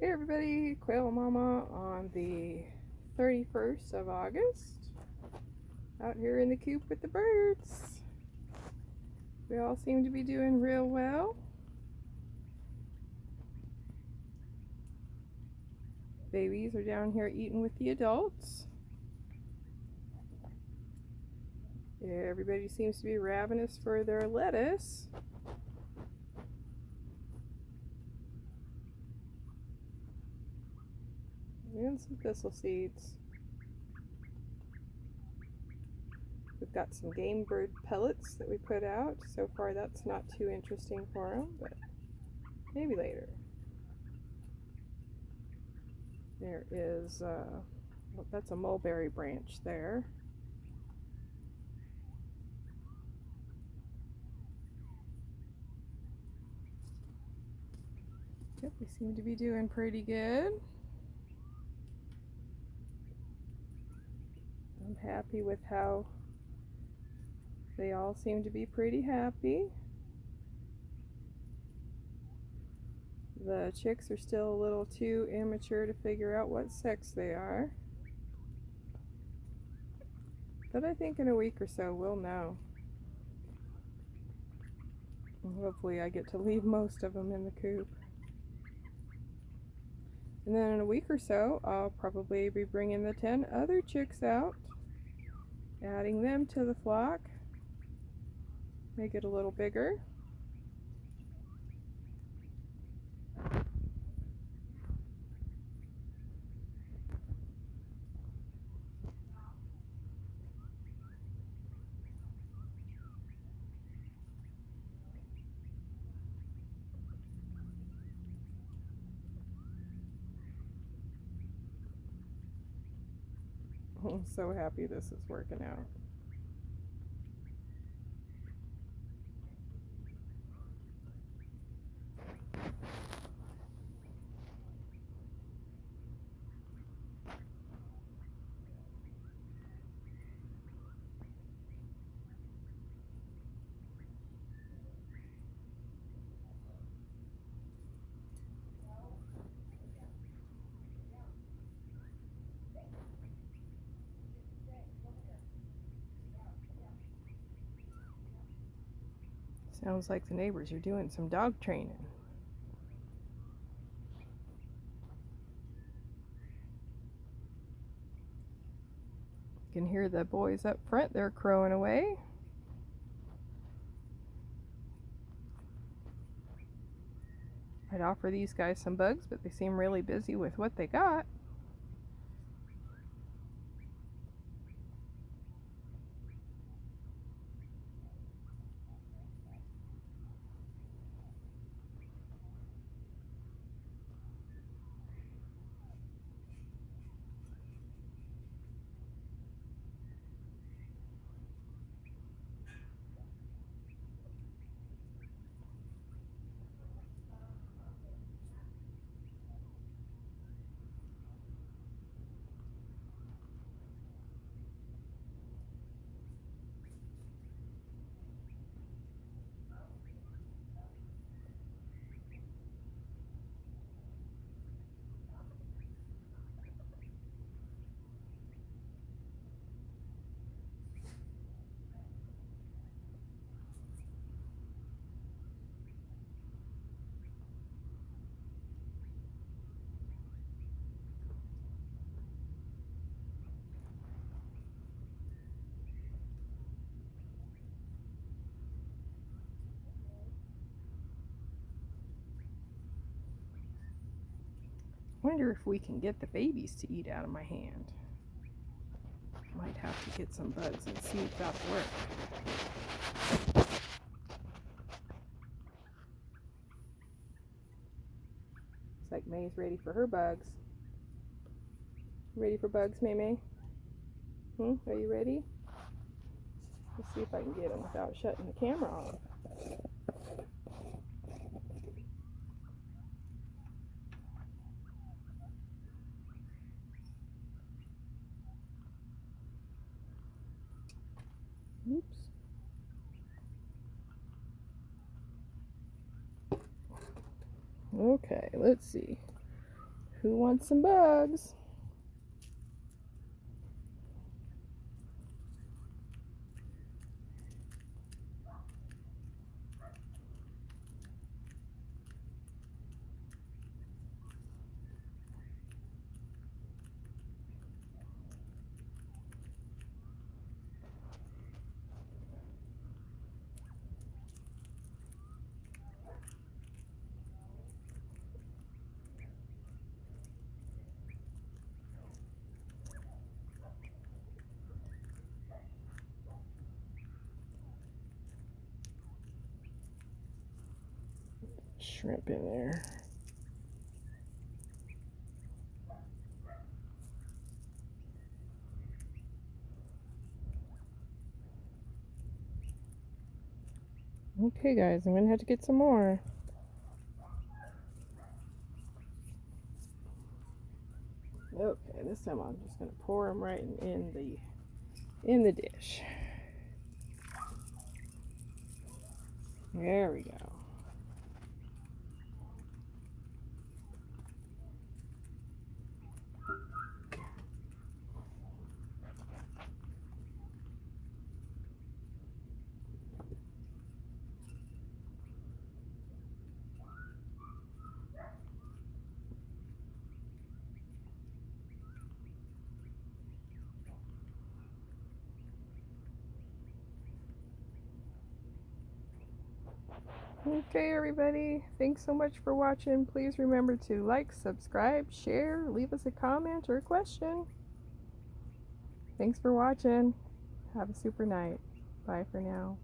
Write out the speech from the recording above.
Hey everybody, Quail Mama on the 31st of August. Out here in the coop with the birds. We all seem to be doing real well. Babies are down here eating with the adults. Everybody seems to be ravenous for their lettuce. And some thistle seeds. We've got some game bird pellets that we put out. So far that's not too interesting for them, but maybe later. There is, well, that's a mulberry branch there. Yep, we seem to be doing pretty good. I'm happy with how they all seem to be pretty happy. The chicks are still a little too immature to figure out what sex they are. But I think in a week or so we'll know. And hopefully I get to leave most of them in the coop. And then in a week or so I'll probably be bringing the 10 other chicks out, adding them to the flock, make it a little bigger. I'm so happy this is working out. Sounds like the neighbors are doing some dog training. You can hear the boys up front, they're crowing away. I'd offer these guys some bugs, but they seem really busy with what they got. Wonder if we can get the babies to eat out of my hand. Might have to get some bugs and see if that'll work. Looks like May's ready for her bugs. Ready for bugs, May? Are you ready? Let's see if I can get them without shutting the camera off. Oops. Okay, let's see. Who wants some bugs? Shrimp in there. Okay guys, I'm gonna have to get some more. Okay, this time I'm just gonna pour them right in the dish. There we go. Okay everybody, thanks so much for watching. Please remember to like, subscribe, share, leave us a comment or a question. Thanks for watching. Have a super night. Bye for now.